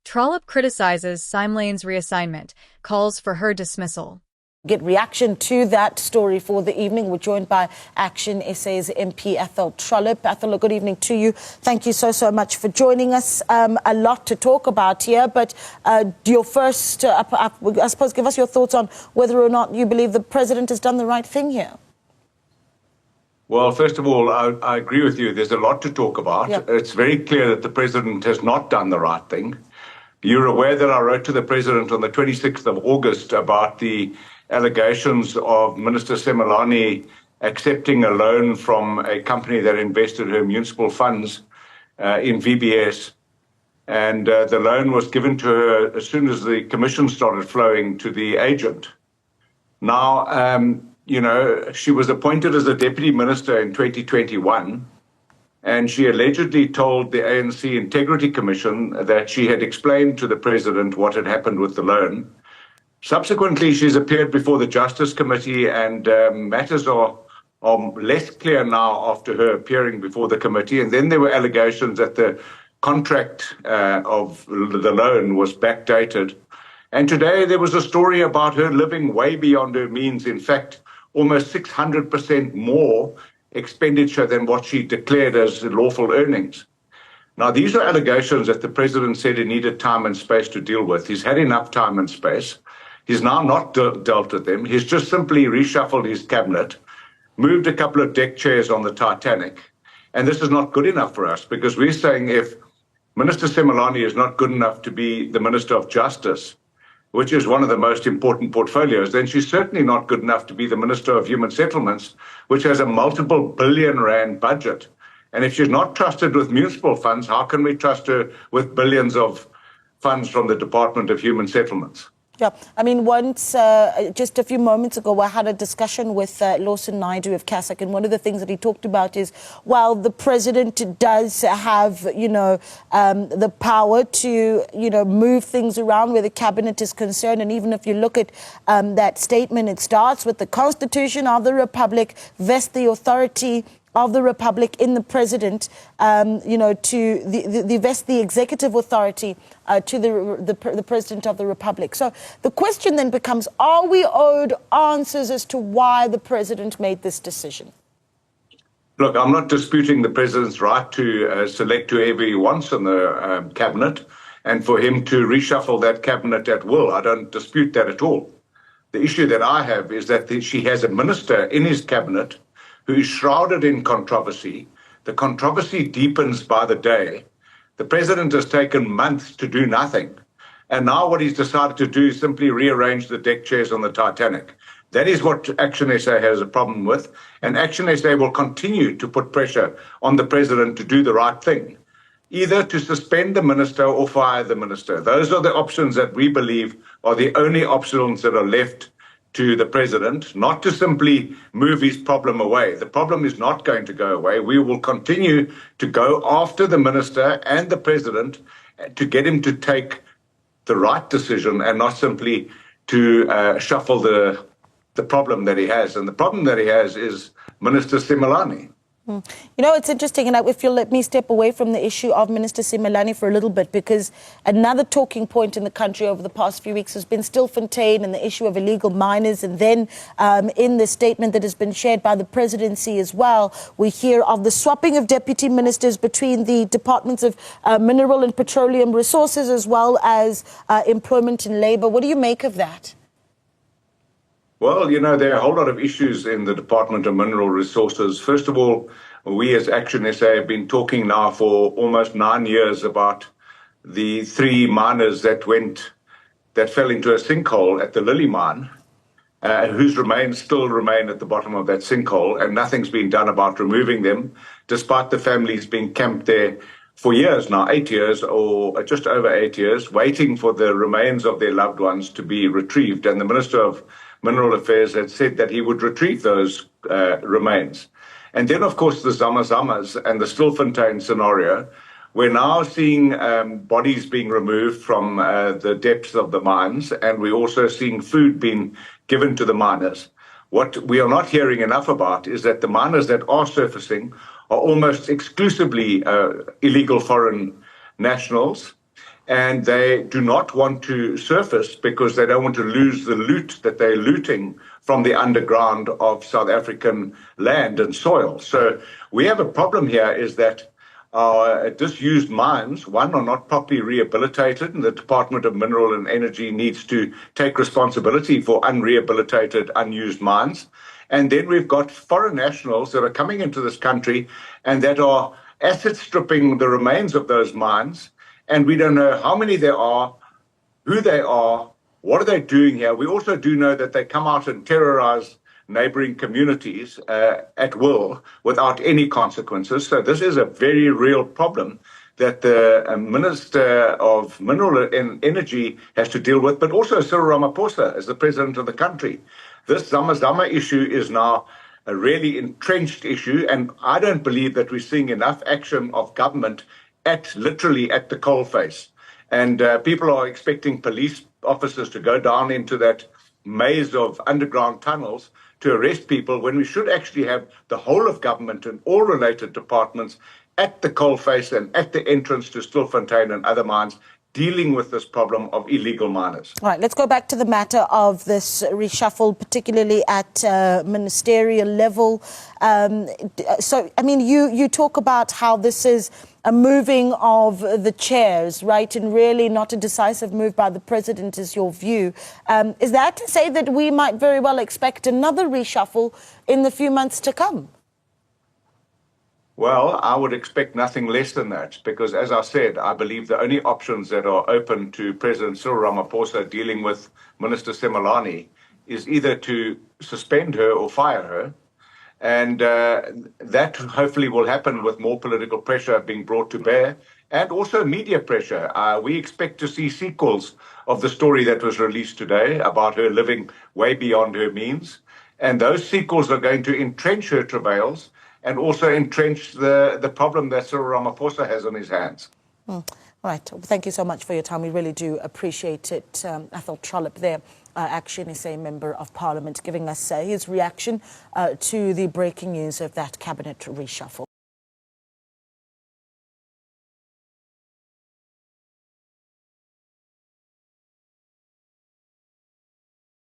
Trollip criticizes Simelane's reassignment, calls for her dismissal. Get reaction to that story for the evening. We're joined by ActionSA's MP Athol Trollip. Athol, good evening to you. Thank you so much for joining us. A lot to talk about here, but your first, I suppose, give us your thoughts on whether or not you believe the president has done the right thing here. Well, first of all, I agree with you. There's a lot to talk about. Yep. It's very clear that the president has not done the right thing. You're aware that I wrote to the president on the 26th of August about the allegations of Minister Simelane accepting a loan from a company that invested her municipal funds in VBS. And the loan was given to her as soon as the commission started flowing to the agent. Now, she was appointed as a deputy minister in 2021, and she allegedly told the ANC Integrity Commission that she had explained to the president what had happened with the loan. Subsequently, she's appeared before the Justice Committee, and matters are less clear now after her appearing before the committee. And then there were allegations that the contract of the loan was backdated. And today there was a story about her living way beyond her means. In fact, almost 600% more expenditure than what she declared as lawful earnings. Now, these are allegations that the president said he needed time and space to deal with. He's had enough time and space. He's now not dealt with them. He's just simply reshuffled his cabinet, moved a couple of deck chairs on the Titanic. And this is not good enough for us, because we're saying if Minister Simelane is not good enough to be the Minister of Justice, which is one of the most important portfolios, then she's certainly not good enough to be the Minister of Human Settlements, which has a multiple billion rand budget. And if she's not trusted with municipal funds, how can we trust her with billions of funds from the Department of Human Settlements? Yeah, I mean, once, just a few moments ago, I had a discussion with Lawson Naidu of CASAC, and one of the things that he talked about is, while the president does have, the power to, move things around where the cabinet is concerned, and even if you look at that statement, it starts with the Constitution of the Republic vests the authority of the Republic in the president, to vest the executive authority to the president of the Republic. So the question then becomes, are we owed answers as to why the president made this decision? Look, I'm not disputing the president's right to select whoever he wants in the cabinet, and for him to reshuffle that cabinet at will. I don't dispute that at all. The issue that I have is that she has a minister in his cabinet who is shrouded in controversy. The controversy deepens by the day. The president has taken months to do nothing. And now what he's decided to do is simply rearrange the deck chairs on the Titanic. That is what ActionSA has a problem with. And ActionSA will continue to put pressure on the president to do the right thing, either to suspend the minister or fire the minister. Those are the options that we believe are the only options that are left to the president, not to simply move his problem away. The problem is not going to go away. We will continue to go after the minister and the president to get him to take the right decision and not simply to shuffle the problem that he has. And the problem that he has is Minister Simelane. It's interesting, and if you'll let me step away from the issue of Minister Simelane for a little bit, because another talking point in the country over the past few weeks has been Stilfontein and the issue of illegal miners. And then in the statement that has been shared by the presidency as well, we hear of the swapping of deputy ministers between the departments of mineral and petroleum resources as well as employment and labor. What do you make of that? Well, there are a whole lot of issues in the Department of Mineral Resources. First of all, we as ActionSA have been talking now for almost 9 years about the 3 miners that fell into a sinkhole at the Lily mine, whose remains still remain at the bottom of that sinkhole, and nothing's been done about removing them, despite the families being camped there for years now, 8 years or just over 8 years, waiting for the remains of their loved ones to be retrieved. And the Minister of Mineral Affairs had said that he would retrieve those remains. And then, of course, the Zamazamas and the Stilfontein scenario. We're now seeing bodies being removed from the depths of the mines, and we're also seeing food being given to the miners. What we are not hearing enough about is that the miners that are surfacing are almost exclusively illegal foreign nationals. and they do not want to surface because they don't want to lose the loot that they're looting from the underground of South African land and soil. So we have a problem here is that our disused mines, one, are not properly rehabilitated, and the Department of Mineral and Energy needs to take responsibility for unrehabilitated, unused mines. And then we've got foreign nationals that are coming into this country and that are asset stripping the remains of those mines. And we don't know how many there are, who they are, what are they doing here. We also do know that they come out and terrorize neighboring communities at will without any consequences. So this is a very real problem that the Minister of Mineral and Energy has to deal with, but also Cyril Ramaphosa as the president of the country. This Zama issue is now a really entrenched issue, and I don't believe that we're seeing enough action of government literally at the coalface. And people are expecting police officers to go down into that maze of underground tunnels to arrest people when we should actually have the whole of government and all related departments at the coalface and at the entrance to Stilfontein and other mines dealing with this problem of illegal miners. All right, let's go back to the matter of this reshuffle, particularly at ministerial level. So, I mean, you talk about how this is a moving of the chairs, right, and really not a decisive move by the president is your view. Is that to say that we might very well expect another reshuffle in the few months to come? Well, I would expect nothing less than that, because as I said, I believe the only options that are open to President Cyril Ramaphosa dealing with Minister Simelane is either to suspend her or fire her. And that hopefully will happen with more political pressure being brought to bear and also media pressure. We expect to see sequels of the story that was released today about her living way beyond her means. And those sequels are going to entrench her travails and also entrench the problem that Cyril Ramaphosa has on his hands. Right. Thank you so much for your time. We really do appreciate it. Athol Trollip there, ActionSA Member of Parliament, giving us his reaction to the breaking news of that cabinet reshuffle.